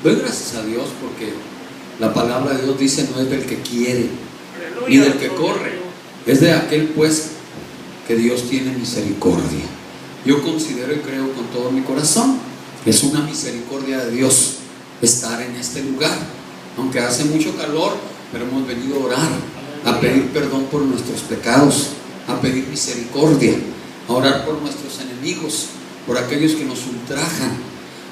Doy gracias a Dios porque la palabra de Dios dice: no es del que quiere ni del que corre, es de aquel pues que Dios tiene misericordia. Yo considero y creo con todo mi corazón que es una misericordia de Dios estar en este lugar, aunque hace mucho calor, pero hemos venido a orar, a pedir perdón por nuestros pecados, a pedir misericordia, a orar por nuestros enemigos, por aquellos que nos ultrajan,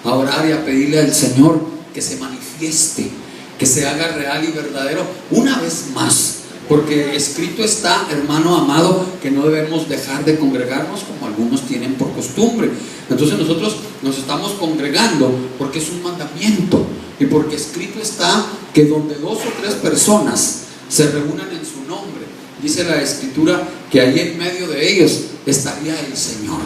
a orar y a pedirle al Señor que se manifieste, que se haga real y verdadero una vez más. Porque escrito está, hermano amado, que no debemos dejar de congregarnos como algunos tienen por costumbre. Entonces nosotros nos estamos congregando porque es un mandamiento, y porque escrito está que donde 2 o 3 personas se reúnan en su nombre, dice la escritura que ahí en medio de ellos estaría el Señor.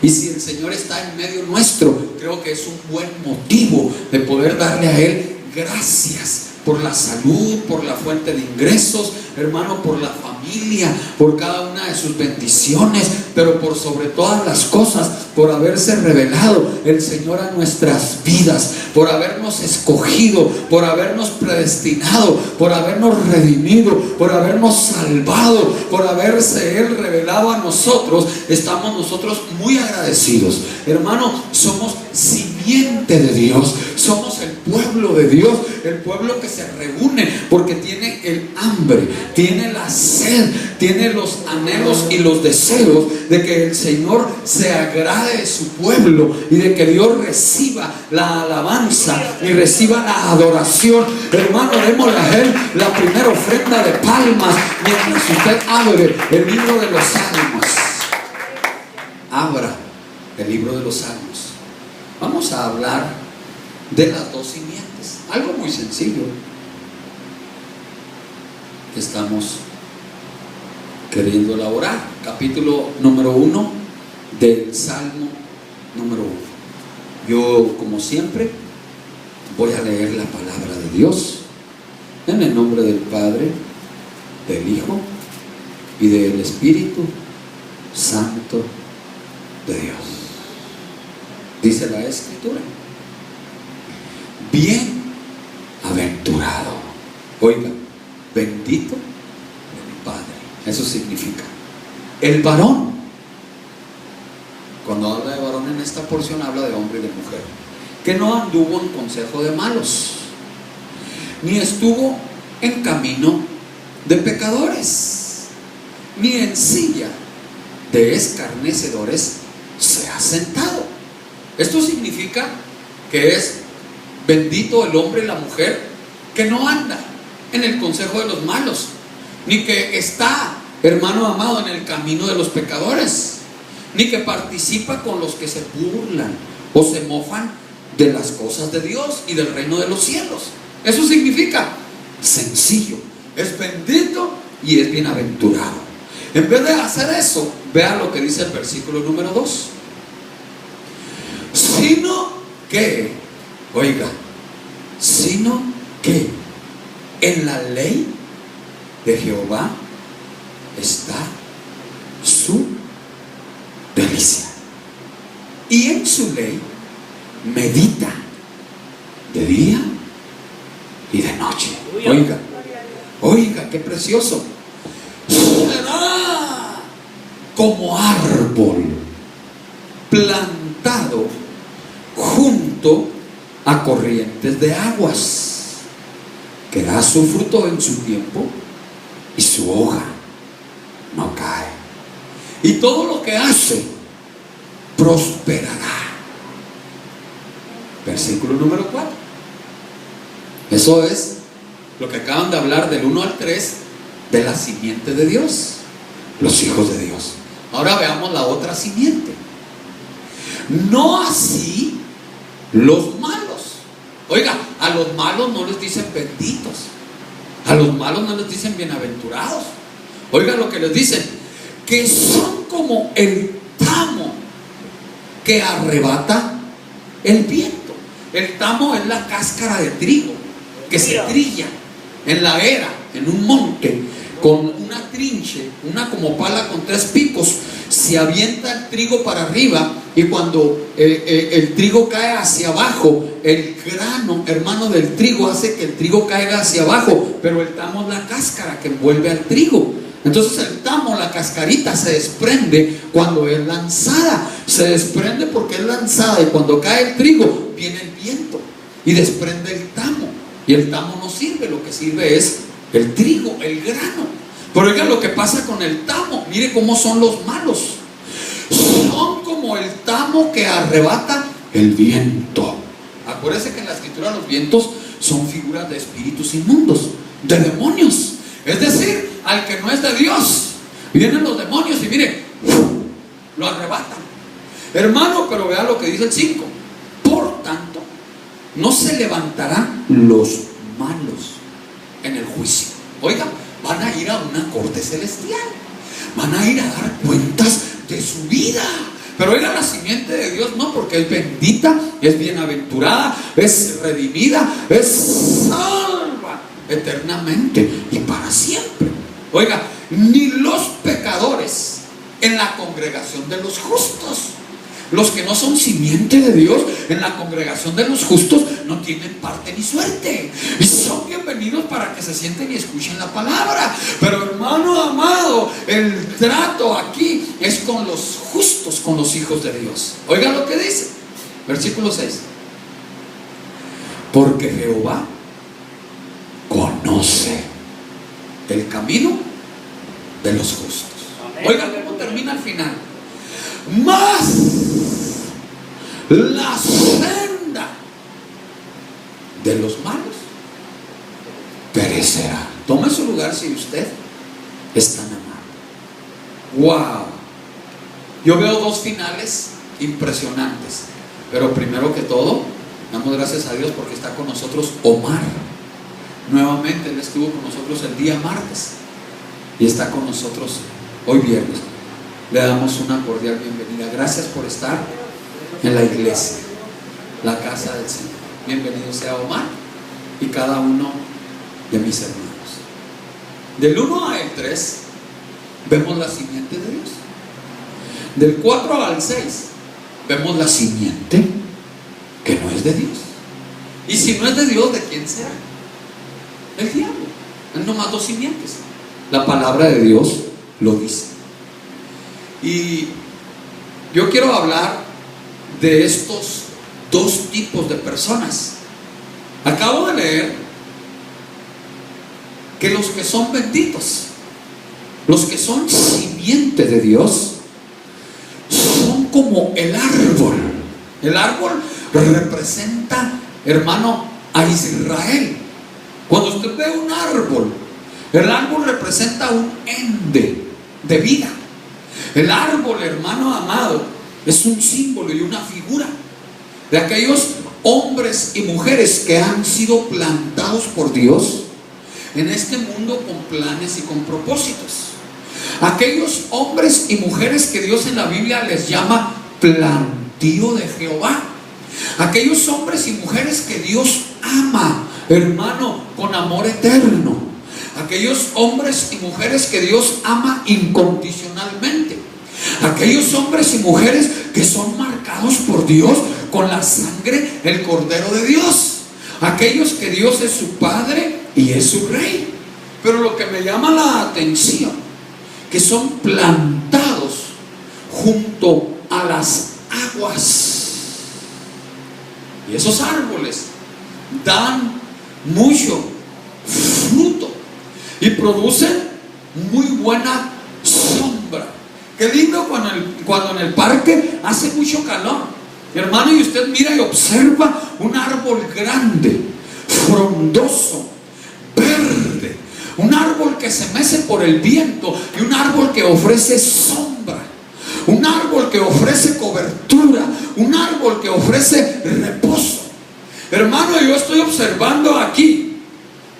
Y si el Señor está en medio nuestro, creo que es un buen motivo de poder darle a Él gracias por la salud, por la fuente de ingresos, hermano, por la familia, por cada una de sus bendiciones, pero por sobre todas las cosas, por haberse revelado el Señor a nuestras vidas, por habernos escogido, por habernos predestinado, por habernos redimido, por habernos salvado, por haberse Él revelado a nosotros. Estamos nosotros muy agradecidos, hermano. Somos simiente de Dios, somos el pueblo de Dios, el pueblo que se reúne porque tiene el hambre, tiene la sed, tiene los anhelos y los deseos de que el Señor se agrade de su pueblo y de que Dios reciba la alabanza y reciba la adoración. Hermano, démosle a Él la primera ofrenda de palmas mientras usted abre el libro de los Salmos. Abra el libro de los Salmos. Vamos a hablar de las 2 simientes, algo muy sencillo que estamos queriendo elaborar. Capítulo número 1 del Salmo número 1. Yo, como siempre, voy a leer la palabra de Dios en el nombre del Padre, del Hijo y del Espíritu Santo de Dios. Dice la Escritura: bienaventurado, oiga, bendito de mi Padre. Eso significa el varón. Cuando habla de varón en esta porción, habla de hombre y de mujer, que no anduvo en consejo de malos, ni estuvo en camino de pecadores, ni en silla de escarnecedores se ha sentado. Esto significa que es bendito el hombre y la mujer que no anda en el consejo de los malos, ni que está, hermano amado, en el camino de los pecadores, ni que participa con los que se burlan o se mofan de las cosas de Dios y del reino de los cielos. Eso significa sencillo, es bendito y es bienaventurado. En vez de hacer eso, vea lo que dice el versículo número 2: sino que, oiga, sino que en la ley de Jehová está su delicia, y en su ley medita de día y de noche. Oiga, oiga, qué precioso. Será como árbol plantado junto a corrientes de aguas, que da su fruto en su tiempo y su hoja no cae, y todo lo que hace prosperará. Versículo número 4. Eso es lo que acaban de hablar del 1 al 3 de la simiente de Dios, los hijos de Dios. Ahora veamos la otra simiente. No así los malos. Oiga, a los malos no les dicen benditos, a los malos no les dicen bienaventurados. Oiga lo que les dicen: que son como el tamo que arrebata el viento. El tamo es la cáscara de trigo que se trilla en la era, en un monte, con una trinche, una como pala con 3 picos. se avienta el trigo para arriba, y cuando el trigo cae hacia abajo, el grano, hermano, del trigo hace que el trigo caiga hacia abajo, pero el tamo es la cáscara que envuelve al trigo. Entonces el tamo, la cascarita, se desprende cuando es lanzada. Se desprende porque es lanzada, y cuando cae el trigo viene el viento y desprende el tamo, y el tamo no sirve, lo que sirve es el trigo, el grano. Pero oigan lo que pasa con el tamo. Mire cómo son los malos. Son como el tamo que arrebata el viento. Acuérdense que en la escritura los vientos son figuras de espíritus inmundos, de demonios. Es decir, al que no es de Dios, vienen los demonios y mire, lo arrebatan. Hermano, pero vea lo que dice el 5. Por tanto, no se levantarán los malos en el juicio. Oiga, van a ir a una corte celestial, van a ir a dar cuentas de su vida. Pero oiga, la simiente de Dios no, porque es bendita, es bienaventurada, es redimida, es salva eternamente y para siempre. Oiga, ni los pecadores en la congregación de los justos. Los que no son simiente de Dios en la congregación de los justos no tienen parte ni suerte, y son bienvenidos para que se sienten y escuchen la palabra. Pero hermano amado, el trato aquí es con los justos, con los hijos de Dios. Oiga lo que dice, versículo 6. Porque Jehová conoce el camino de los justos. Oiga cómo termina al final. Mas la senda de los malos perecerá. Tome su lugar si usted es tan amado. Wow. Yo veo dos finales impresionantes. Pero primero que todo, damos gracias a Dios porque está con nosotros Omar. Nuevamente él estuvo con nosotros el día martes y está con nosotros hoy viernes. Le damos una cordial bienvenida. Gracias por estar en la iglesia, la casa del Señor. Bienvenido sea Omar y cada uno de mis hermanos. Del 1 al 3 vemos la simiente de Dios. Del 4 al 6 vemos la simiente que no es de Dios. Y si no es de Dios, ¿de quién será? El diablo. Él no mató simientes. La palabra de Dios lo dice. Y yo quiero hablar de estos dos tipos de personas. Acabo de leer que los que son benditos, los que son simiente de Dios, son como el árbol. El árbol representa, hermano, a Israel. Cuando usted ve un árbol, el árbol representa un ende de vida. El árbol, hermano amado, es un símbolo y una figura de aquellos hombres y mujeres que han sido plantados por Dios en este mundo con planes y con propósitos. Aquellos hombres y mujeres que Dios en la Biblia les llama plantío de Jehová. Aquellos hombres y mujeres que Dios ama, hermano, con amor eterno. Aquellos hombres y mujeres que Dios ama incondicionalmente. Aquellos hombres y mujeres que son marcados por Dios con la sangre, el Cordero de Dios. Aquellos que Dios es su Padre y es su Rey. Pero lo que me llama la atención, que son plantados junto a las aguas. Y esos árboles dan mucho fruto y producen muy buena sombra. Qué lindo cuando en el parque hace mucho calor, hermano, y usted mira y observa un árbol grande, frondoso, verde, un árbol que se mece por el viento y un árbol que ofrece sombra, un árbol que ofrece cobertura, un árbol que ofrece reposo. Hermano, yo estoy observando aquí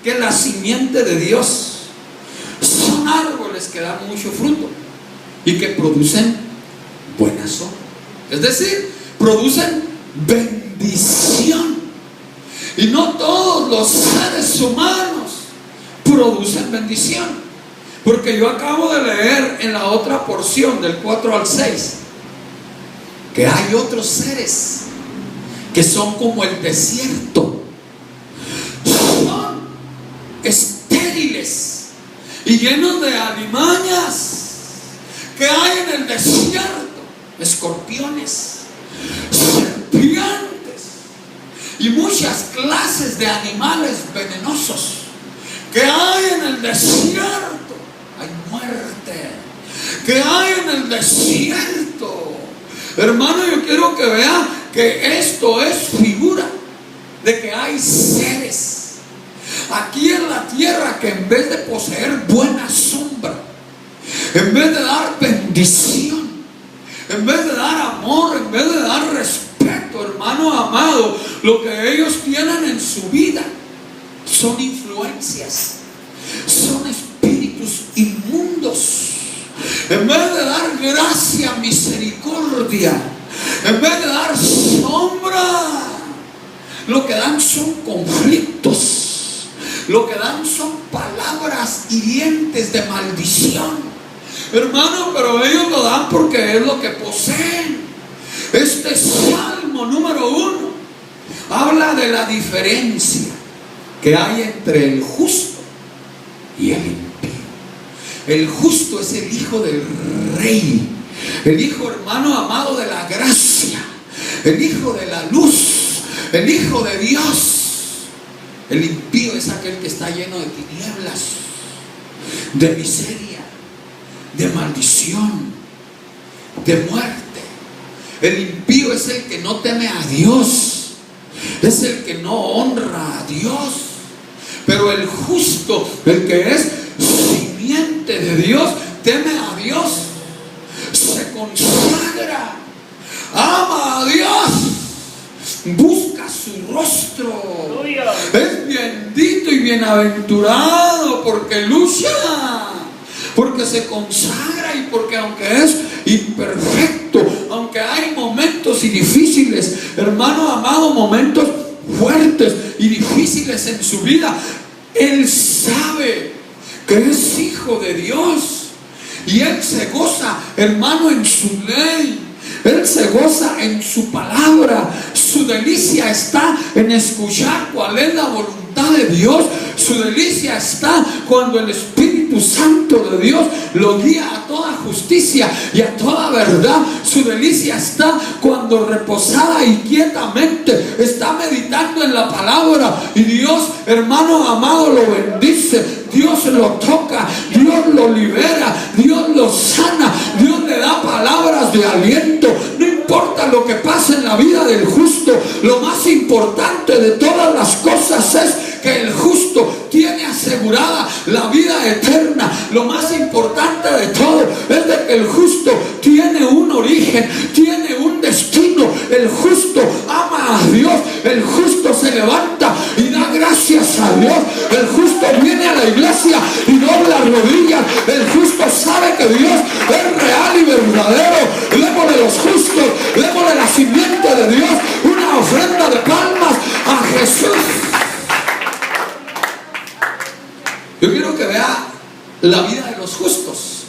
que la simiente de Dios son árboles que dan mucho fruto y que producen buena sombra. Es decir, producen bendición. Y no todos los seres humanos producen bendición. Porque yo acabo de leer en la otra porción del 4 al 6 que hay otros seres que son como el desierto, son estériles y llenos de alimañas que hay en el desierto, escorpiones, serpientes y muchas clases de animales venenosos que hay en el desierto. Hay muerte que hay en el desierto. Hermano, yo quiero que vea que esto es figura de que hay seres aquí en la tierra que en vez de poseer buena sombra, en vez de dar bendición, en vez de dar amor, en vez de dar respeto, hermano amado, lo que ellos tienen en su vida son influencias, son espíritus inmundos. En vez de dar gracia, misericordia, en vez de dar sombra, lo que dan son conflictos, lo que dan son palabras hirientes de maldición. Hermano, pero ellos lo dan porque es lo que poseen. Este Salmo número 1 habla de la diferencia que hay entre el justo y el impío. El justo es el hijo del rey, el hijo, hermano amado, de la gracia, el hijo de la luz, el hijo de Dios. El impío es aquel que está lleno de tinieblas, de miseria, de maldición, de muerte. El impío es el que no teme a Dios, es el que no honra a Dios. Pero el justo, el que es simiente de Dios, teme a Dios, se consagra, ama a Dios, busca su rostro, es bendito y bienaventurado porque lucha, porque se consagra y porque aunque es imperfecto, aunque hay momentos y difíciles, hermano amado, momentos fuertes y difíciles en su vida, él sabe que es hijo de Dios y él se goza, hermano, en su ley. Él se goza en su palabra. Su delicia está en escuchar cuál es la voluntad de Dios. Su delicia está cuando el Espíritu Santo de Dios lo guía a toda justicia y a toda verdad. Su delicia está cuando reposada y quietamente está meditando en la palabra. Y Dios, hermano amado, lo bendice. Dios lo toca, Dios lo libera, Dios lo sana, Dios le da palabras de aliento. No importa lo que pase en la vida del justo, lo más importante de todas las cosas es que el justo tiene asegurada la vida eterna. Lo más importante de todo es de que el justo tiene un origen, tiene un destino. El justo ama a Dios, el justo se levanta y da gracias a Dios. El justo viene a la iglesia y dobla rodillas. El justo sabe que Dios es real y verdadero. Démosle los justos, démosle la simiente de Dios, una ofrenda de palmas a Jesús. Yo quiero que vea la vida de los justos.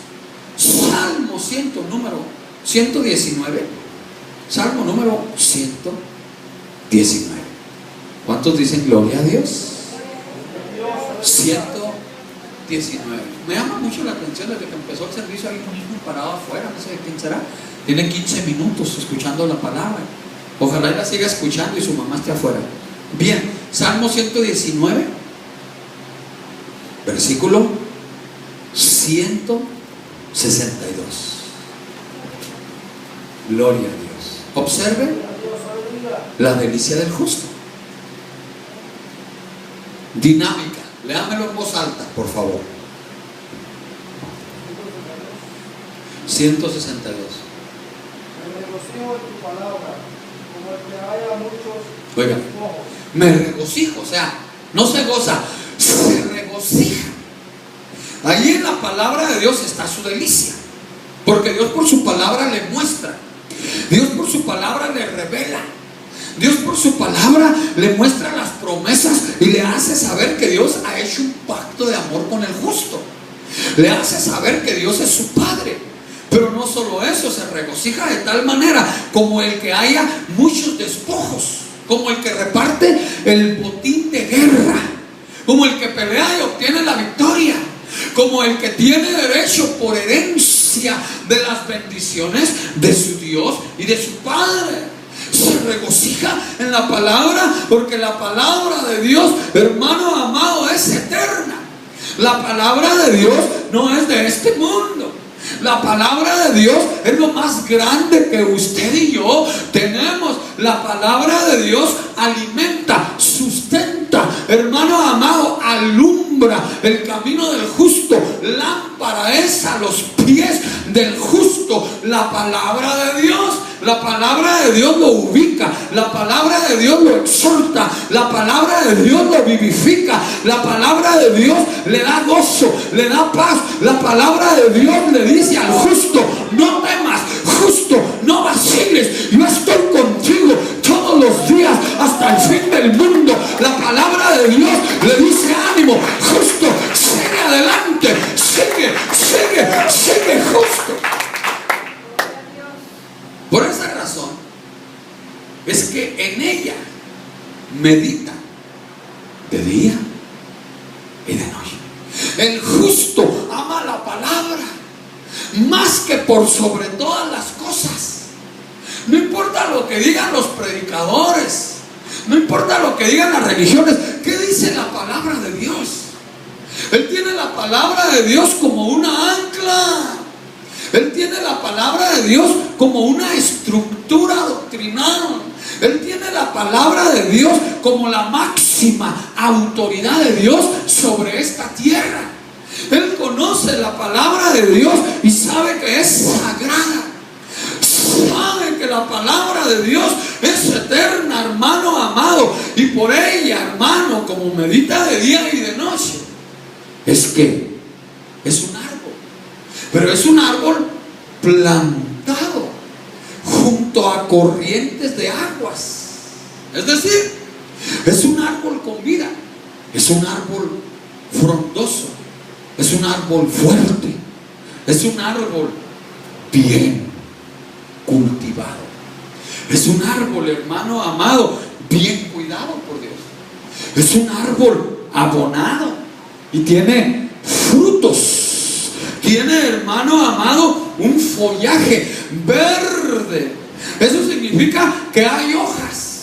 Salmo 119. Salmo número 119. ¿Cuántos dicen gloria a Dios? 119. Me llama mucho la atención desde que empezó el servicio. Hay un hijo parado afuera, no sé de quién será. Tiene 15 minutos escuchando la palabra. Ojalá y la siga escuchando y su mamá esté afuera. Bien, Salmo 119, versículo 162. Gloria a Dios. Observe la delicia del justo. Dinámica. Léamelo en voz alta, por favor. 162. Oiga, me regocijo, o sea, no se goza, se regocija. Allí en la palabra de Dios está su delicia, porque Dios por su palabra le muestra, Dios por su palabra le revela, Dios por su palabra le muestra las promesas y le hace saber que Dios ha hecho un pacto de amor con el justo. le hace saber que Dios es su Padre. Pero no solo eso, se regocija de tal manera como el que haya muchos despojos, como el que reparte el botín de guerra, como el que pelea y obtiene la victoria, como el que tiene derecho por herencia de las bendiciones de su Dios y de su Padre. Se regocija en la palabra, porque la palabra de Dios, hermano amado, es eterna. La palabra de Dios no es de este mundo. La palabra de Dios es lo más grande que usted y yo tenemos. La palabra de Dios alimenta, sustenta, hermano amado, alumbra el camino del justo. Lámpara es a los pies del justo la palabra de Dios. La palabra de Dios lo ubica, la palabra de Dios lo exhorta, la palabra de Dios lo vivifica, la palabra de Dios le da gozo, le da paz. La palabra de Dios le dice al justo: no temas, justo, no vaciles, yo estoy contigo todos los días hasta el fin del mundo. La palabra de Dios le dice: ánimo, justo, sigue adelante, sigue justo. Por esa razón es que en ella medita de día y de noche. El justo ama la palabra más que por sobre todas las cosas. No importa lo que digan los predicadores, no importa lo que digan las religiones. ¿Qué dice la palabra de Dios? Él tiene la palabra de Dios como una ancla. Él tiene la palabra de Dios como una estructura doctrinal. Él tiene la palabra de Dios como la máxima autoridad de Dios sobre esta tierra. Él conoce la palabra de Dios y sabe que es sagrada. Sabe que la palabra de Dios es eterna, hermano amado. Y por ella, hermano, como medita de día y de noche, es que es un árbol. Pero es un árbol plantado junto a corrientes de aguas. Es decir, es un árbol con vida. Es un árbol frondoso. Es un árbol fuerte. Es un árbol bien cultivado. Es un árbol, hermano amado, bien cuidado por Dios. Es un árbol abonado y tiene frutos. Tiene, hermano amado, un follaje verde. Eso significa que hay hojas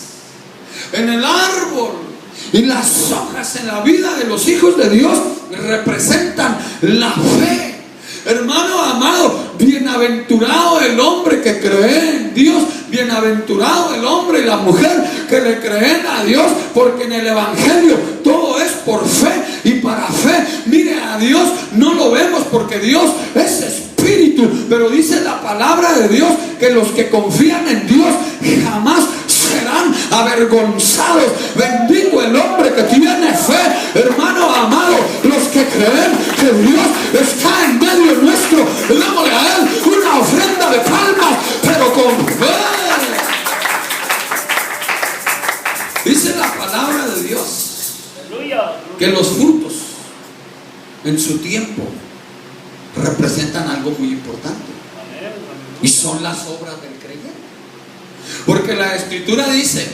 en el árbol. Y las hojas en la vida de los hijos de Dios representan la fe. Hermano amado, bienaventurado el hombre que cree en Dios, bienaventurado el hombre y la mujer que le creen a Dios, porque en el evangelio todo es por fe y para fe. Mire, a Dios no lo vemos porque Dios es espíritu, pero dice la palabra de Dios que los que confían en Dios jamás serán avergonzados. Bendito el hombre que tiene fe, hermano amado. Los que creen que Dios está en medio nuestro, démosle a Él una ofrenda de palmas, pero con fe. Dice la palabra de Dios que los frutos en su tiempo representan algo muy importante, y son las obras del creyente. Porque la escritura dice: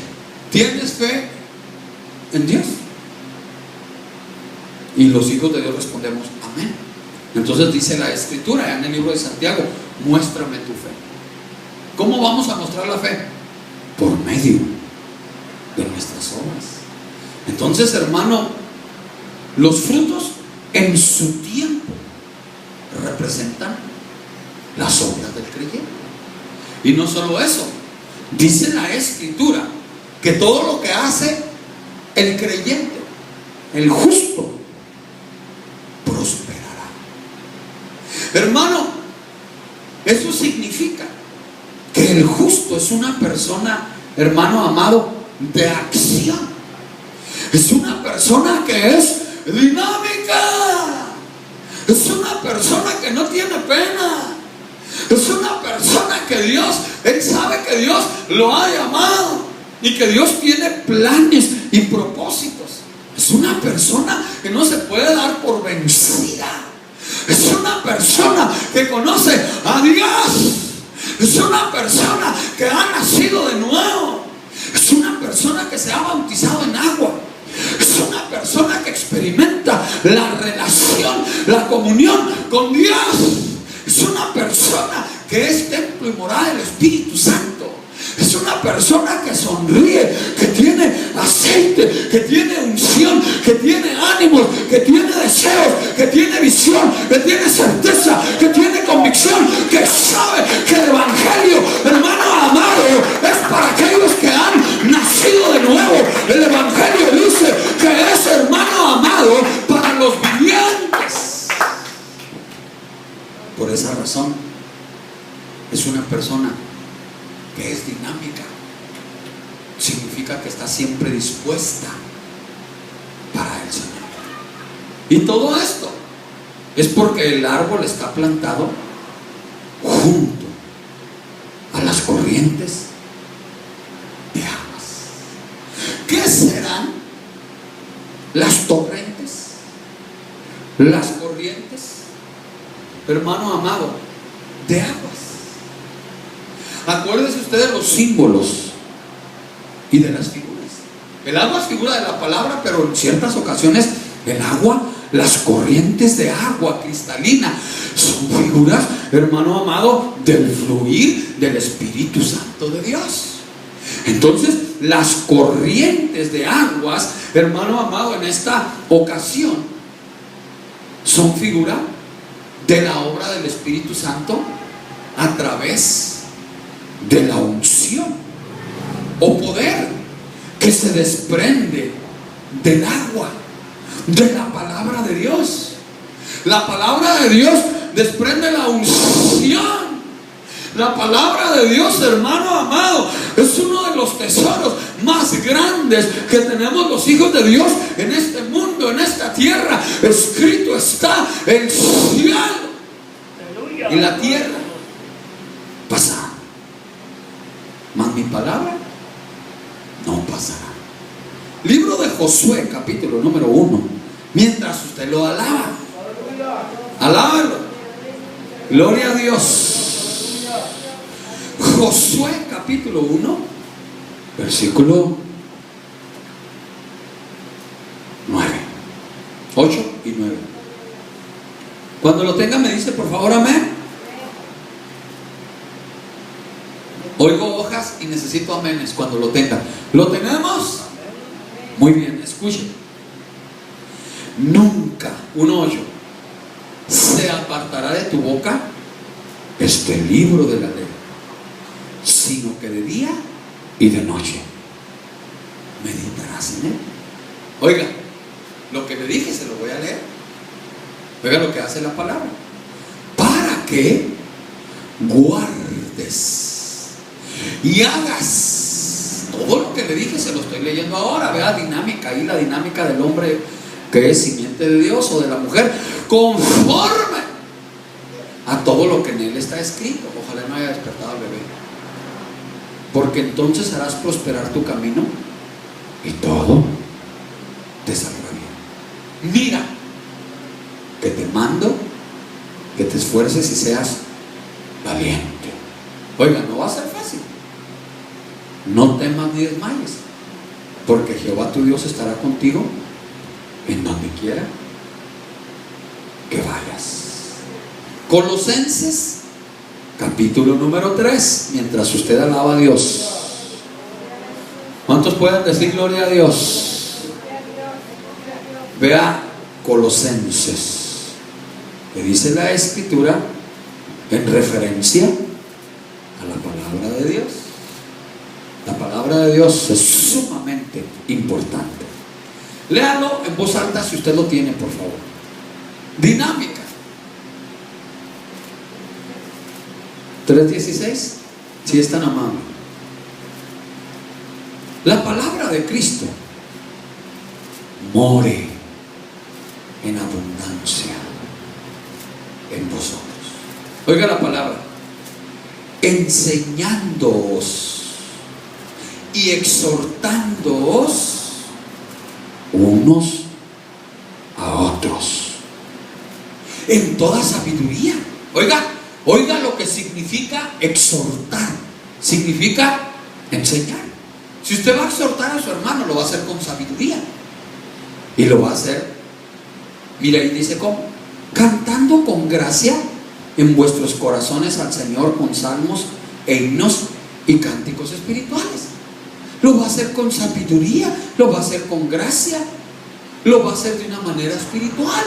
¿tienes fe en Dios? Y los hijos de Dios respondemos: amén. Entonces dice la escritura en el libro de Santiago: muéstrame tu fe. ¿Cómo vamos a mostrar la fe? Por medio de nuestras obras. Entonces, hermano, los frutos en su tiempo representan las obras del creyente. Y no solo eso, dice la escritura que todo lo que hace el creyente, el justo, prosperará. Hermano, eso significa que el justo es una persona, hermano amado, de acción. Es una persona que es dinámica. Es una persona que no tiene pena. Es una persona que Dios, él sabe que Dios lo ha llamado y que Dios tiene planes y propósitos. Es una persona que no se puede dar por vencida. Es una persona que conoce a Dios. Es una persona que ha nacido de nuevo. Es una persona que se ha bautizado en agua. Es una persona que experimenta la relación, la comunión con Dios. Es una persona que es templo y morada del Espíritu Santo. Es una persona que sonríe, que tiene aceite, que tiene unción, que tiene ánimos, que tiene deseos, que tiene visión, que tiene certeza, que tiene convicción, que sabe que el Evangelio, hermano amado, es para aquellos que han nacido de nuevo. El Evangelio dice que es, hermano amado, para los vivientes. Por esa razón, es una persona que es dinámica. Significa que está siempre dispuesta para el Señor. Y todo esto es porque el árbol está plantado junto a las corrientes de aguas. ¿Qué serán las torrentes? Las corrientes, hermano amado, de aguas. Acuérdense ustedes de los símbolos y de las figuras. El agua es figura de la palabra, pero en ciertas ocasiones el agua, las corrientes de agua cristalina, son figuras, hermano amado, del fluir del Espíritu Santo de Dios. Entonces, las corrientes de aguas, hermano amado, en esta ocasión son figura de la obra del Espíritu Santo a través de la unción o poder que se desprende del agua, de la palabra de Dios. La palabra de Dios desprende la unción. La palabra de Dios, hermano amado, es uno de los tesoros más grandes que tenemos los hijos de Dios en este mundo, en esta tierra. Escrito está: el cielo y la tierra pasarán, mas mi palabra no pasará. Libro de Josué, capítulo número 1. Mientras usted lo alaba, alábalo. Gloria a Dios. Josué, capítulo 1, versículo 9, 8 y 9. Cuando lo tenga me dice por favor amén. Oigo hojas y necesito amenes cuando lo tengan. ¿Lo tenemos? Muy bien, escuchen. Nunca, 1:8, se apartará de tu boca este libro de la ley, sino que de día y de noche meditarás en él. Oiga, lo que le dije se lo voy a leer. Oiga lo que hace la palabra: para que guardes y hagas todo lo que le dije. Se lo estoy leyendo ahora. Vea dinámica ahí, la dinámica del hombre que es simiente de Dios o de la mujer, conforme a todo lo que en él está escrito. Ojalá no haya despertado al bebé, porque entonces harás prosperar tu camino y todo te saldrá bien. Mira que te mando que te esfuerces y seas valiente. Oiga, no va a ser fácil. No temas ni desmayes, porque Jehová tu Dios estará contigo en donde quiera que vayas. Colosenses, capítulo número 3. Mientras usted alaba a Dios, ¿cuántos pueden decir gloria a Dios? Vea Colosenses, que dice la Escritura en referencia a la palabra de Dios. La palabra de Dios es sumamente importante. Léalo en voz alta si usted lo tiene, por favor. Dinámica 3:16, si es tan amable. La palabra de Cristo more en abundancia en vosotros. Oiga la palabra: enseñándoos y exhortándoos unos a otros en toda sabiduría. Oiga lo que significa exhortar. Significa enseñar. Si usted va a exhortar a su hermano, lo va a hacer con sabiduría. Y lo va a hacer, mira, y dice cómo: cantando con gracia en vuestros corazones al Señor con salmos e himnos y cánticos espirituales. Lo va a hacer con sabiduría, lo va a hacer con gracia, lo va a hacer de una manera espiritual.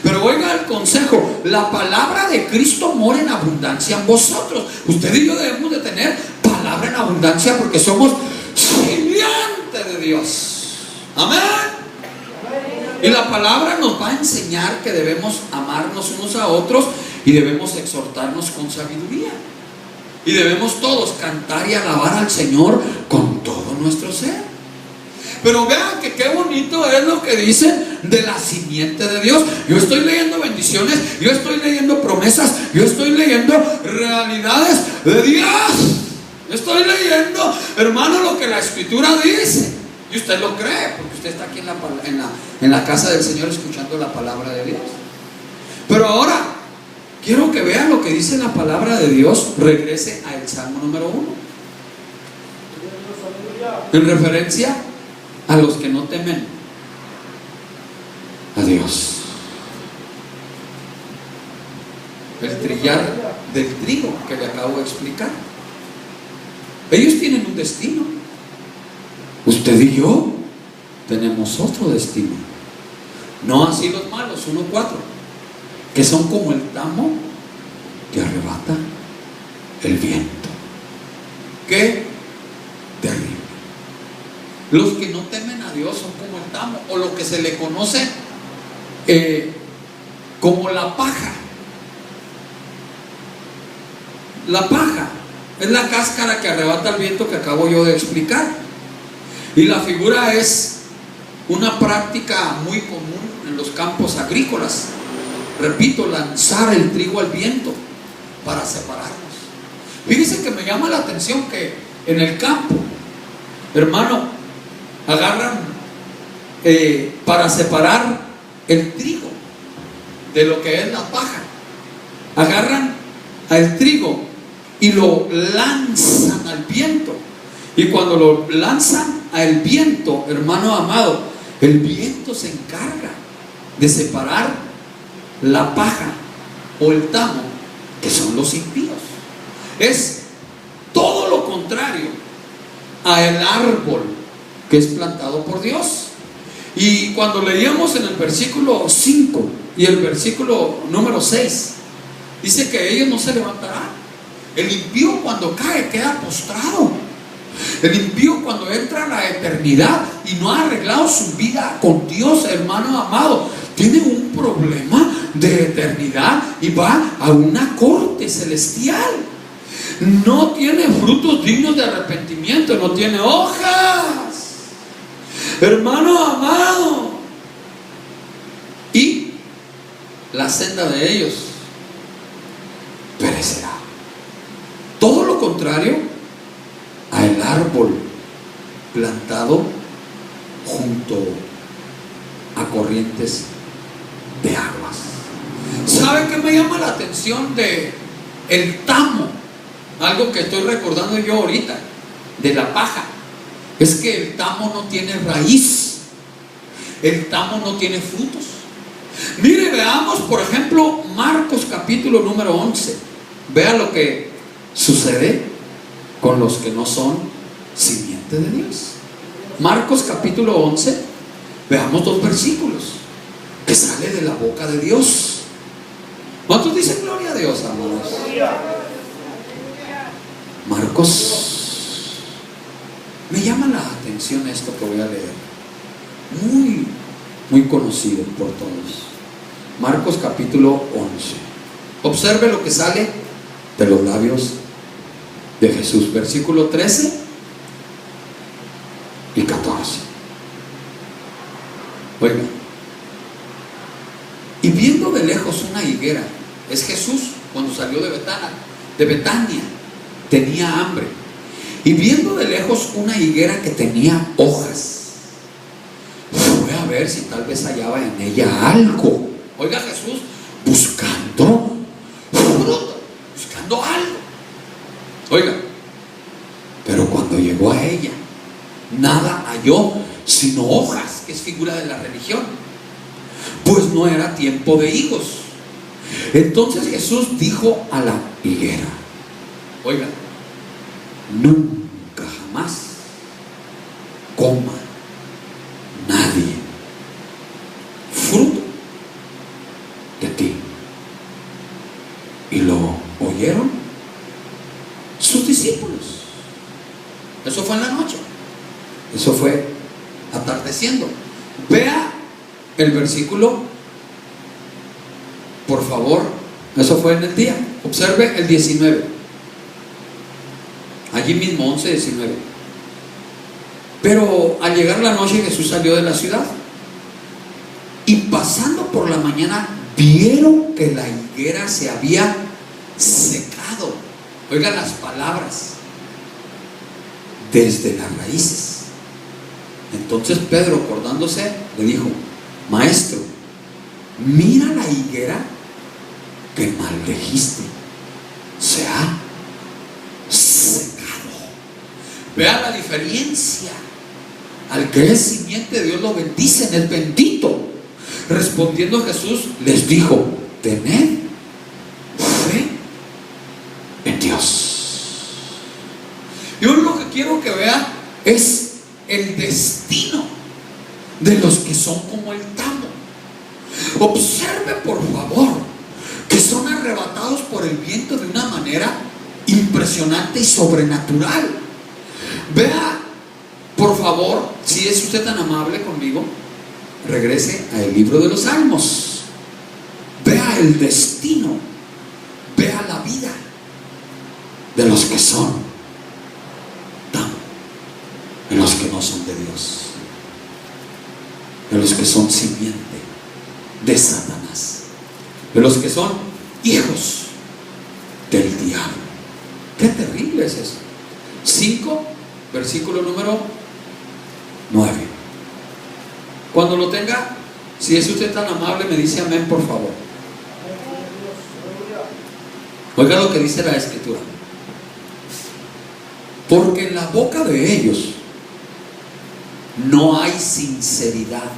Pero oiga el consejo: la palabra de Cristo mora en abundancia en vosotros. Usted y yo debemos de tener palabra en abundancia porque somos simiente de Dios. Amén. Y la palabra nos va a enseñar que debemos amarnos unos a otros y debemos exhortarnos con sabiduría. Y debemos todos cantar y alabar al Señor con todo nuestro ser. Pero vean que qué bonito es lo que dice de la simiente de Dios. Yo estoy leyendo bendiciones, yo estoy leyendo promesas, yo estoy leyendo realidades de Dios. Yo estoy leyendo, hermano, lo que la Escritura dice. Y usted lo cree porque usted está aquí en la casa del Señor escuchando la palabra de Dios. Pero ahora quiero que vean lo que dice la palabra de Dios. Regrese al Salmo número 1, en referencia a los que no temen a Dios. El trillar del trigo que le acabo de explicar. Ellos tienen un destino. Usted y yo tenemos otro destino. No así los malos, 1:4, que son como el tamo que arrebata el viento. ¡Qué terrible! Los que no temen a Dios son como el tamo, o lo que se le conoce como la paja. La paja es la cáscara que arrebata el viento que acabo yo de explicar. Y la figura es una práctica muy común en los campos agrícolas. Repito, lanzar el trigo al viento para separarnos. Fíjense que me llama la atención que en el campo, hermano, agarran para separar el trigo de lo que es la paja. Agarran al trigo y lo lanzan al viento. Y cuando lo lanzan al viento, hermano amado, el viento se encarga de separar la paja o el tamo, que son los impíos. Es todo lo contrario al árbol que es plantado por Dios. Y cuando leíamos en el versículo 5 y el versículo número 6, dice que ellos no se levantarán. El impío cuando cae queda postrado. El impío cuando entra a la eternidad y no ha arreglado su vida con Dios, hermano amado, tiene un problema de eternidad y va a una corte celestial. No tiene frutos dignos de arrepentimiento, no tiene hojas, hermano amado. Y la senda de ellos perecerá. Todo lo contrario al árbol plantado junto a corrientes de aguas. ¿Sabe qué me llama la atención de el tamo? Algo que estoy recordando yo ahorita de la paja es que el tamo no tiene raíz, el tamo no tiene frutos. Mire, veamos por ejemplo Marcos capítulo número 11. Vea lo que sucede con los que no son simiente de Dios. Marcos capítulo 11, veamos 2 versículos que sale de la boca de Dios. ¿Cuántos dicen gloria a Dios, amados? Marcos, me llama la atención esto que voy a leer, muy conocido por todos. Marcos capítulo 11. Observe lo que sale de los labios de Jesús, versículo 13 y 14. Oiga, y viendo de lejos una higuera, es Jesús cuando salió de Betania, tenía hambre, y viendo de lejos una higuera que tenía hojas, fue a ver si tal vez hallaba en ella algo. Oiga, Jesús buscando fruto, buscando algo. Oiga, pero cuando llegó a ella, nada halló sino hojas, que es figura de la religión, pues no era tiempo de higos. Entonces Jesús dijo a la higuera: oiga, nunca jamás coma nadie fruto de ti. Y lo oyeron sus discípulos. Eso fue en la noche, eso fue atardeciendo. Vea el versículo, por favor. Eso fue en el día. Observe el 19, allí mismo, 11:19. Pero al llegar la noche, Jesús salió de la ciudad, y pasando por la mañana vieron que la higuera se había secado. Oigan las palabras: desde las raíces. Entonces Pedro, acordándose, le dijo: maestro, mira la higuera que maldijiste, se ha secado. Vea la diferencia. Al que es simiente, Dios lo bendice, es bendito. Respondiendo Jesús les dijo: tened fe en Dios. Yo lo que quiero que vea es el destino de los que son como el tamo. Observe, por favor, que son arrebatados por el viento de una manera impresionante y sobrenatural. Vea, por favor, si es usted tan amable conmigo, regrese al libro de los Salmos. Vea el destino, vea la vida de los que son tamo, de los que no son de Dios, de los que son simiente de Satanás, de los que son hijos del diablo. Qué terrible es eso. 5, versículo número 9. Cuando lo tenga, si es usted tan amable, me dice amén, por favor. Oiga lo que dice la Escritura: porque en la boca de ellos no hay sinceridad.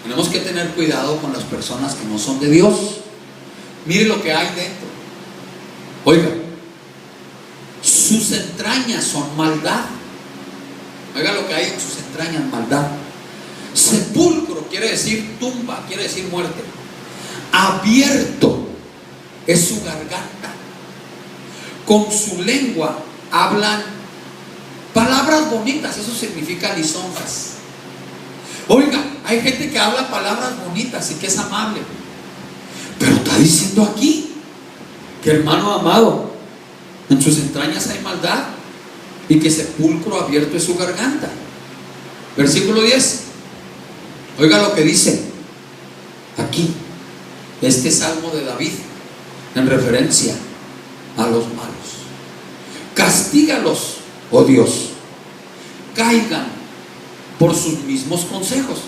Tenemos que tener cuidado con las personas que no son de Dios. Mire lo que hay dentro. Oiga, sus entrañas son maldad. Oiga lo que hay en sus entrañas: maldad. Sepulcro quiere decir tumba, quiere decir muerte. Abierto es su garganta. Con su lengua hablan palabras bonitas. Eso significa lisonjas. Oiga, hay gente que habla palabras bonitas y que es amable, pero está diciendo aquí que, hermano amado, en sus entrañas hay maldad, y que sepulcro abierto es su garganta. Versículo 10. Oiga lo que dice aquí, este salmo de David, en referencia a los malos: castígalos, oh Dios, caigan por sus mismos consejos,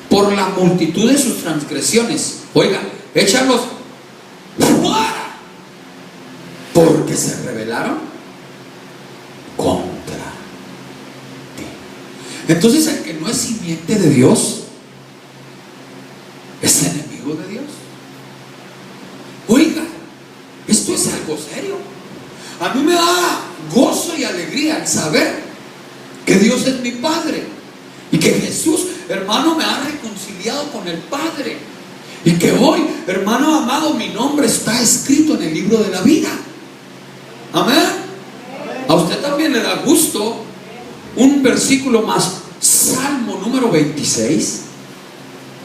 por la multitud de sus transgresiones. Oiga, échalos fuera, porque se rebelaron contra ti. Entonces, el que no es simiente de Dios es enemigo de Dios. Oiga, esto es algo serio. A mí me da gozo y alegría el saber que Dios es mi Padre, y que Jesús, hermano, me ha reconciliado con el Padre, y que hoy, hermano amado, mi nombre está escrito en el libro de la vida. Amén. A usted también le da gusto. Un versículo más, Salmo número 26.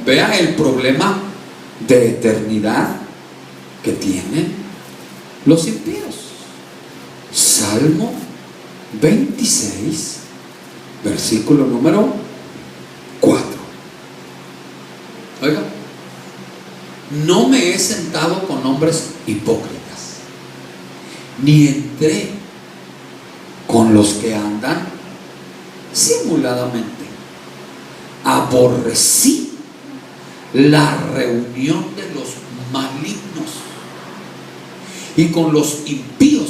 Vea el problema de eternidad que tienen los impíos. Salmo 26, versículo número 4. Oiga: no me he sentado con hombres hipócritas, ni entré con los que andan simuladamente. Aborrecí la reunión de los y con los impíos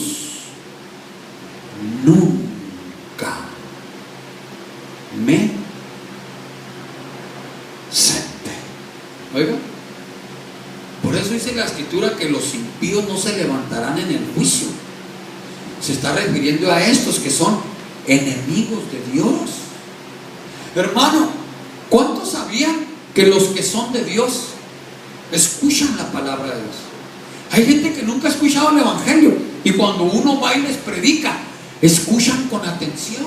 nunca me senté. Oiga, por eso dice la escritura que los impíos no se levantarán en el juicio. Se está refiriendo a estos que son enemigos de Dios. Hermano, ¿cuántos sabían que los que son de Dios escuchan la palabra de Dios? Hay gente que nunca ha escuchado el evangelio, y cuando uno va y les predica, escuchan con atención.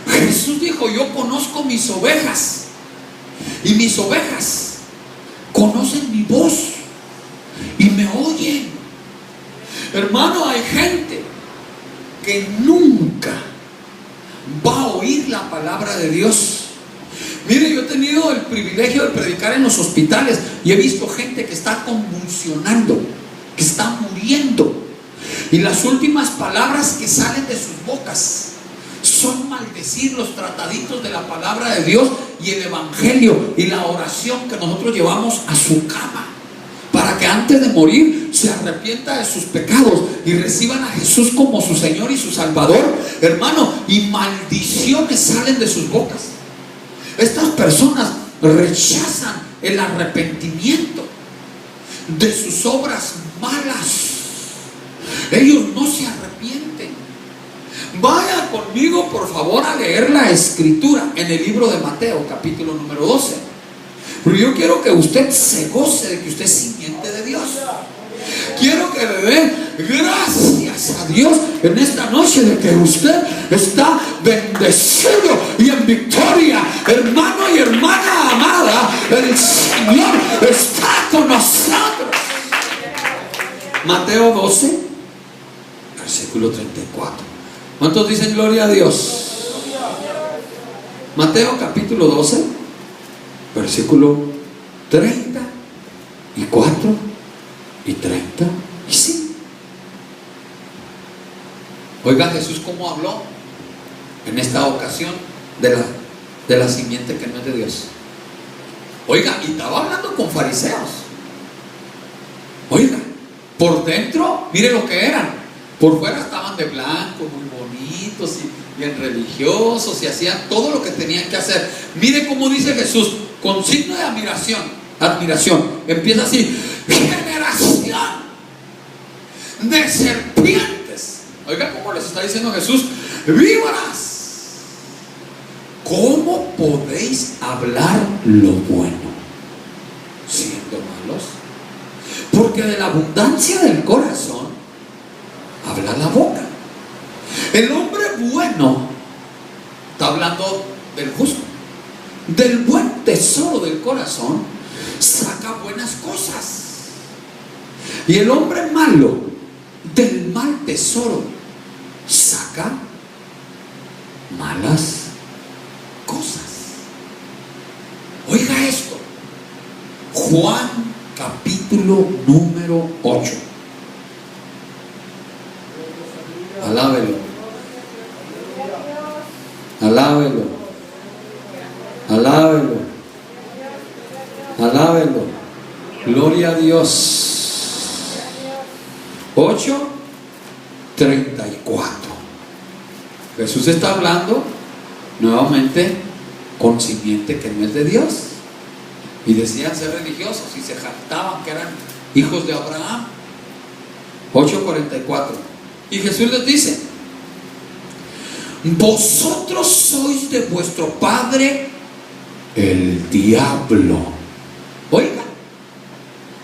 Jesús dijo: yo conozco mis ovejas, y mis ovejas conocen mi voz y me oyen. Hermano, hay gente que nunca va a oír la palabra de Dios. Mire, yo he tenido el privilegio de predicar en los hospitales y he visto gente que está convulsionando, que está muriendo, y las últimas palabras que salen de sus bocas son maldecir los trataditos de la palabra de Dios y el evangelio y la oración que nosotros llevamos a su cama, para que antes de morir se arrepienta de sus pecados y reciban a Jesús como su Señor y su Salvador, hermano. Y maldiciones salen de sus bocas. Estas personas rechazan el arrepentimiento de sus obras malas. Ellos no se arrepienten. Vaya conmigo, por favor, a leer la escritura en el libro de Mateo, capítulo número 12. Pero yo quiero que usted se goce de que usted es simiente de Dios. Quiero que le dé gracias a Dios en esta noche de que usted está bendecido y en victoria. Hermano y hermana amada, el Señor está con nosotros. Mateo 12, versículo 34. ¿Cuántos dicen gloria a Dios? Mateo capítulo 12, versículo 34 y 35. Oiga Jesús cómo habló en esta ocasión de la simiente que no es de Dios. Oiga, y estaba hablando con fariseos. Oiga, por dentro, mire lo que eran. Por fuera estaban de blanco, muy bonitos y bien religiosos, y hacían todo lo que tenían que hacer. Mire cómo dice Jesús, con signo de admiración. Empieza así: generación de serpientes. Oiga cómo les está diciendo Jesús: víboras, ¿cómo podéis hablar lo bueno siendo malos? Porque de la abundancia del corazón habla la boca. El hombre bueno, está hablando del justo, del buen tesoro del corazón saca buenas cosas. Y el hombre malo, del mal tesoro saca malas cosas. Oiga esto, Juan capítulo número 8. Alábelo, alábelo, alábelo, alábelo. Gloria a Dios. 8:34. Jesús está hablando nuevamente con simiente que no es de Dios, y decían ser religiosos y se jactaban que eran hijos de Abraham. 8:44. Y Jesús les dice: vosotros sois de vuestro padre el diablo. Oiga,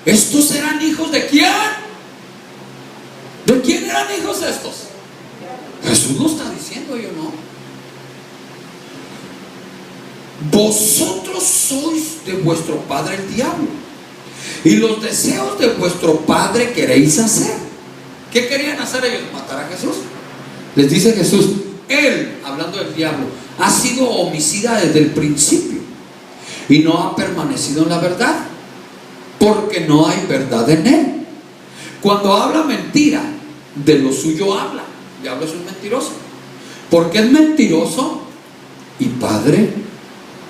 ¿estos eran hijos de quién? ¿De quién eran hijos estos? Jesús lo está diciendo, yo no. Vosotros sois de vuestro padre el diablo, y los deseos de vuestro padre queréis hacer. ¿Qué querían hacer ellos? Matar a Jesús. Les dice Jesús: él, hablando del diablo, ha sido homicida desde el principio y no ha permanecido en la verdad, porque no hay verdad en él. Cuando habla mentira, de lo suyo habla. El diablo es un mentiroso, porque es mentiroso y padre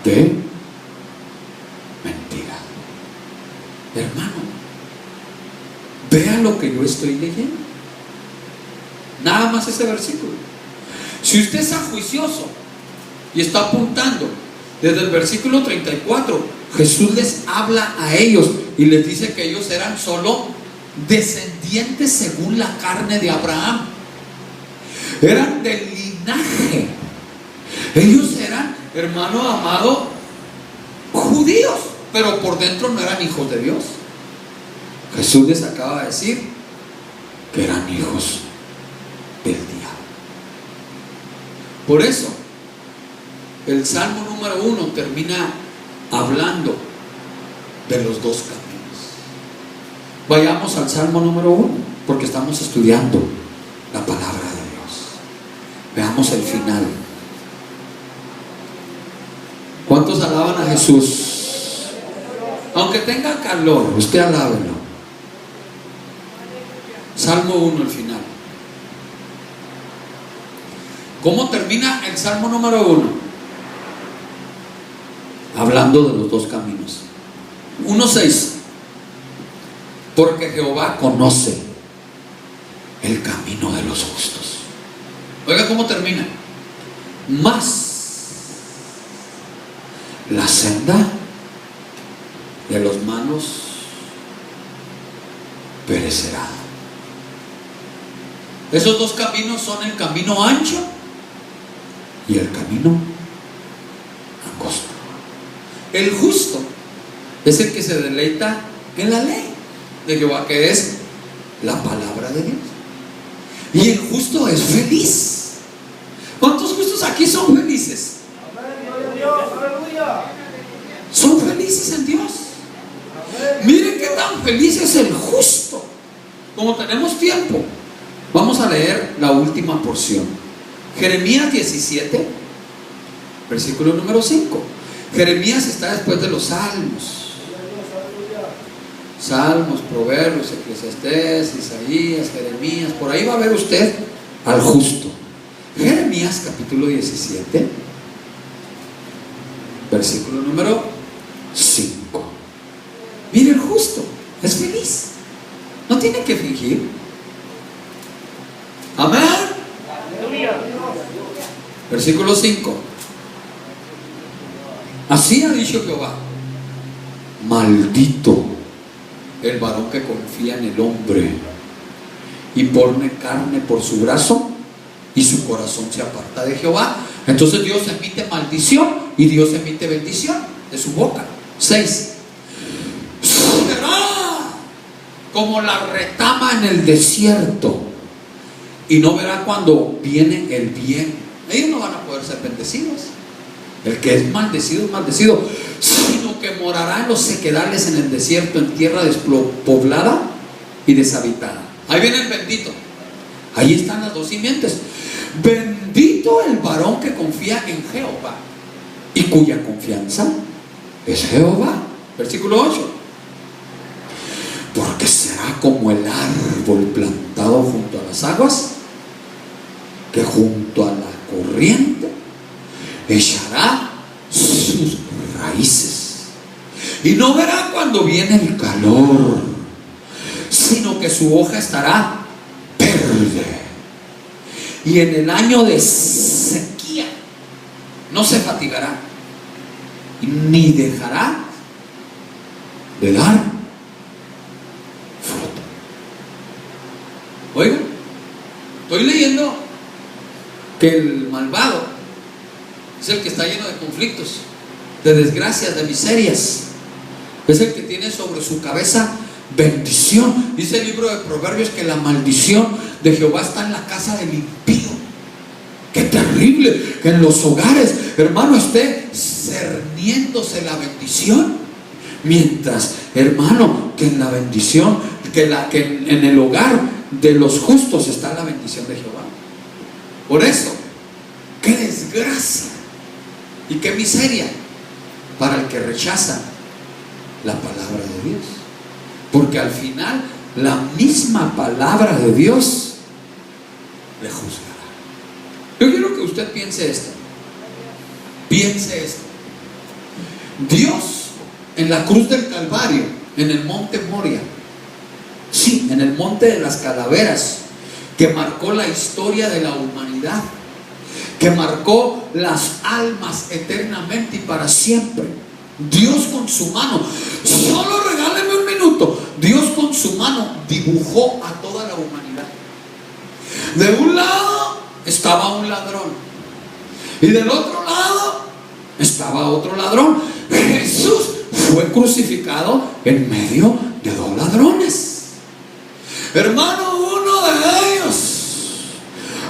de mentira. Hermano, vea lo que yo estoy leyendo. Nada más ese versículo. Si usted es juicioso y está apuntando desde el versículo 34, Jesús les habla a ellos y les dice que ellos eran solo descendientes según la carne de Abraham. Eran del linaje. Ellos eran, hermano amado, judíos, pero por dentro no eran hijos de Dios. Jesús les acaba de decir que eran hijos del diablo. Por eso el Salmo número 1 termina hablando de los dos caminos. Vayamos al Salmo número 1, porque estamos estudiando la palabra de Dios. Veamos el final. ¿Cuántos alaban a Jesús? Aunque tenga calor, usted alábelo. Salmo 1, el final. ¿Cómo termina el Salmo número 1? Hablando de los dos caminos. 1:6. Porque Jehová conoce el camino de los justos. Oiga cómo termina. Mas la senda de los malos perecerá. Esos dos caminos son el camino ancho y el camino angosto. El justo es el que se deleita en la ley de Jehová, que es la palabra de Dios. Y el justo es feliz. ¿Cuántos justos aquí son felices? Son felices en Dios. Miren qué tan feliz es el justo. Como tenemos tiempo, vamos a leer la última porción. Jeremías 17, versículo número 5. Jeremías está después de los salmos. Salmos, Proverbios, Eclesiastés, Isaías, Jeremías. Por ahí va a ver usted al justo. Jeremías capítulo 17, versículo número 5. Mire, el justo es feliz. No tiene que fingir. Amén. Versículo 5. Así ha dicho Jehová: maldito el varón que confía en el hombre y pone carne por su brazo y su corazón se aparta de Jehová. Entonces Dios emite maldición y Dios emite bendición de su boca. 6. Será como la retama en el desierto y no verá cuando viene el bien. Ellos no van a poder ser bendecidos. El que es maldecido, sino que morará en los sequedales en el desierto, en tierra despoblada y deshabitada. Ahí viene el bendito. Ahí están las dos simientes. Bendito el varón que confía en Jehová y cuya confianza es Jehová. Versículo 8. Porque será como el árbol plantado junto a las aguas, que junto a la corriente echará sus raíces y no verá cuando viene el calor, sino que su hoja estará verde, y en el año de sequía no se fatigará ni dejará de dar fruto. Oigan, estoy leyendo que el malvado es el que está lleno de conflictos, de desgracias, de miserias. Es el que tiene sobre su cabeza bendición. Dice el libro de Proverbios que la maldición de Jehová está en la casa del impío. Qué terrible que en los hogares, hermano, esté cerniéndose la bendición, mientras, hermano, que en la bendición, que en el hogar de los justos está la bendición de Jehová. Por eso, qué desgracia y qué miseria para el que rechaza la palabra de Dios, porque al final la misma palabra de Dios le juzgará. Yo quiero que usted piense esto. Piense esto. Dios en la cruz del Calvario, en el monte Moria, sí, en el monte de las calaveras, que marcó la historia de la humanidad, que marcó las almas eternamente y para siempre. Dios con su mano, solo regáleme un minuto, Dios con su mano dibujó a toda la humanidad. De un lado estaba un ladrón y del otro lado estaba otro ladrón. Jesús fue crucificado en medio de dos ladrones. Hermano, uno de ellos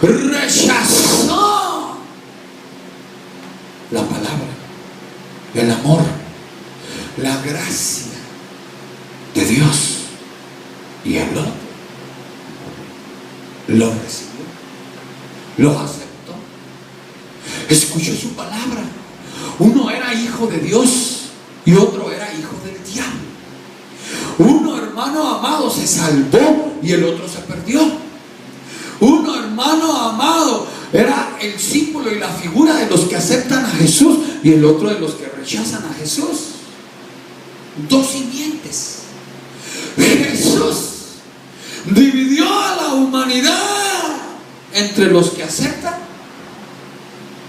rechazó la palabra, el amor, la gracia de Dios, y el otro lo recibió, lo aceptó, escuchó su palabra. Uno era hijo de Dios y otro era hijo del diablo. Uno, hermano amado, se salvó y el otro se perdió. Uno, hermano amado, era el símbolo y la figura de los que aceptan a Jesús y el otro de los que rechazan a Jesús. Dos simientes. Jesús dividió a la humanidad entre los que aceptan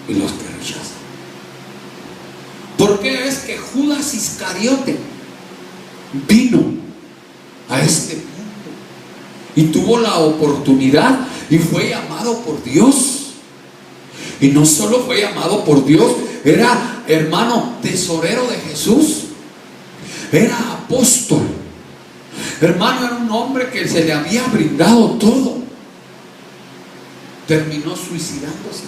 y los que rechazan. ¿Por qué es que Judas Iscariote vino a este mundo y tuvo la oportunidad y fue llamado por Dios? Y no solo fue llamado por Dios, era, hermano, tesorero de Jesús, era apóstol, hermano, era un hombre que se le había brindado todo. Terminó suicidándose.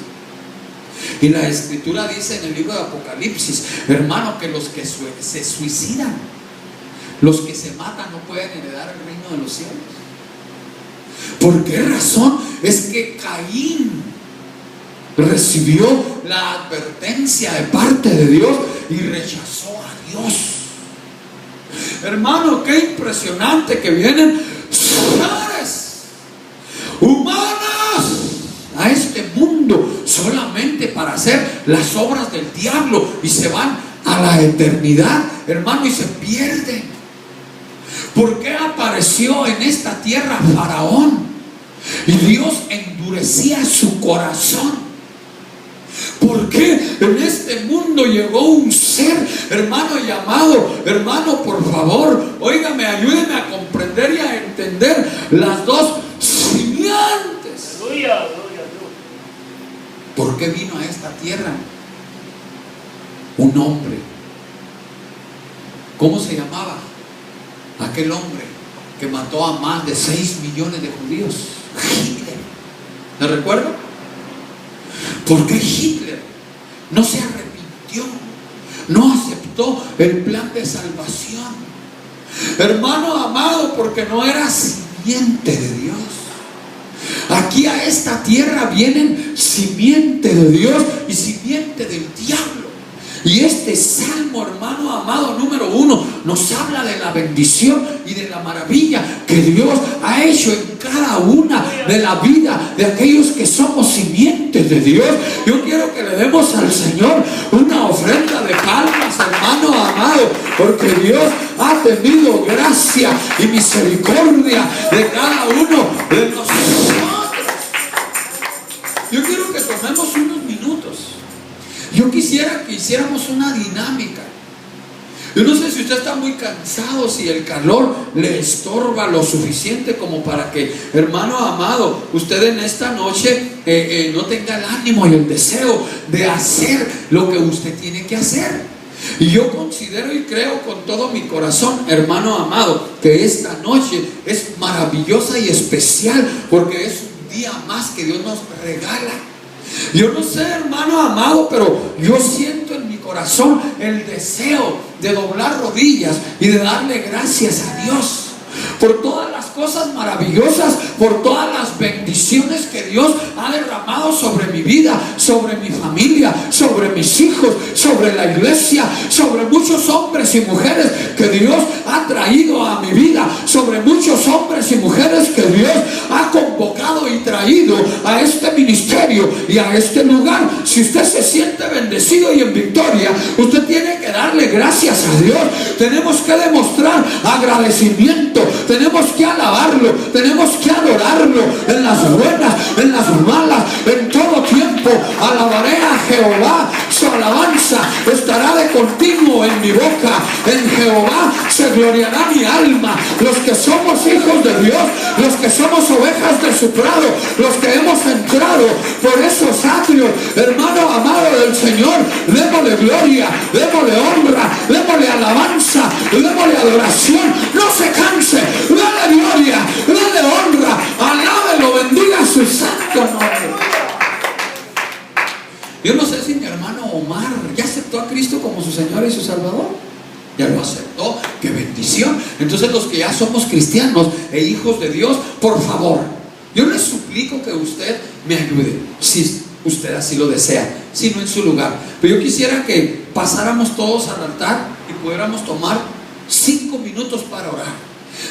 Y la escritura dice en el libro de Apocalipsis, hermano, que los que se suicidan, los que se matan, no pueden heredar el reino de los cielos. ¿Por qué razón? Es que Caín recibió la advertencia de parte de Dios y rechazó a Dios. Hermano, qué impresionante que vienen seres humanos a este mundo solamente para hacer las obras del diablo y se van a la eternidad, hermano, y se pierden. ¿Por qué apareció en esta tierra Faraón y Dios endurecía su corazón? ¿Por qué en este mundo llegó un ser, hermano, llamado, hermano, por favor, óigame, ayúdeme a comprender y a entender las dos simientes? ¿Por qué vino a esta tierra un hombre? ¿Cómo se llamaba aquel hombre que mató a más de 6 millones de judíos? Hitler. ¿Me recuerdo? ¿Por qué Hitler no se arrepintió? No aceptó el plan de salvación. Hermano amado, porque no era simiente de Dios. Aquí a esta tierra vienen simiente de Dios y simiente del diablo. Y este salmo, hermano amado, número 1, nos habla de la bendición y de la maravilla que Dios ha hecho en cada una de la vida de aquellos que somos simientes de Dios. Yo quiero que le demos al Señor una ofrenda de palmas, hermano amado, porque Dios ha tenido gracia y misericordia de cada uno de nosotros. Yo quiero que tomemos unos minutos. Yo quisiera que hiciéramos una dinámica. Yo no sé si usted está muy cansado, si el calor le estorba lo suficiente como para que, hermano amado, usted en esta noche no tenga el ánimo y el deseo de hacer lo que usted tiene que hacer. Y yo considero y creo con todo mi corazón, hermano amado, que esta noche es maravillosa y especial porque es un día más que Dios nos regala. Yo no sé, hermano amado, pero yo siento en mi corazón el deseo de doblar rodillas y de darle gracias a Dios por todas las cosas maravillosas, por todas las bendiciones que Dios ha derramado sobre mi vida, sobre mi familia, sobre mis hijos, sobre la iglesia, sobre muchos hombres y mujeres que Dios ha traído a mi vida, sobre muchos hombres y mujeres que Dios ha convocado y traído a este ministerio y a este lugar. Si usted se siente bendecido y en victoria, usted tiene que darle gracias a Dios. tenemos que demostrar agradecimiento, tenemos que alabarlo, tenemos que adorarlo en las buenas, en las malas, en todo tiempo. Alabaré a Jehová, su alabanza estará de continuo en mi boca. En Jehová se gloriará mi alma. Los que somos hijos de Dios, los que somos ovejas de su prado, los que hemos entrado por esos atrios, hermano amado del Señor, démosle gloria, démosle honra, démosle alabanza, démosle adoración. No se canse, dale gloria, dale honra, alábelo, bendiga su santo nombre. Yo no sé si mi hermano Omar ya aceptó a Cristo como su Señor y su Salvador. Ya lo aceptó, qué bendición. Entonces los que ya somos cristianos e hijos de Dios, por favor, yo les suplico que usted me ayude, si usted así lo desea, si no en su lugar. Pero yo quisiera que pasáramos todos al altar y pudiéramos tomar 5 minutos para orar.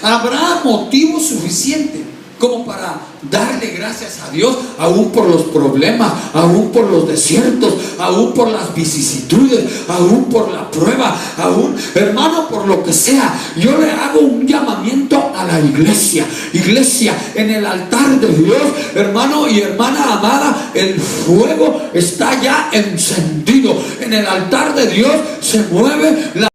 Habrá motivo suficiente como para darle gracias a Dios, aún por los problemas, aún por los desiertos, aún por las vicisitudes, aún por la prueba, aún, hermano, por lo que sea. Yo le hago un llamamiento a la iglesia. Iglesia, en el altar de Dios, hermano y hermana amada, el fuego está ya encendido. En el altar de Dios se mueve la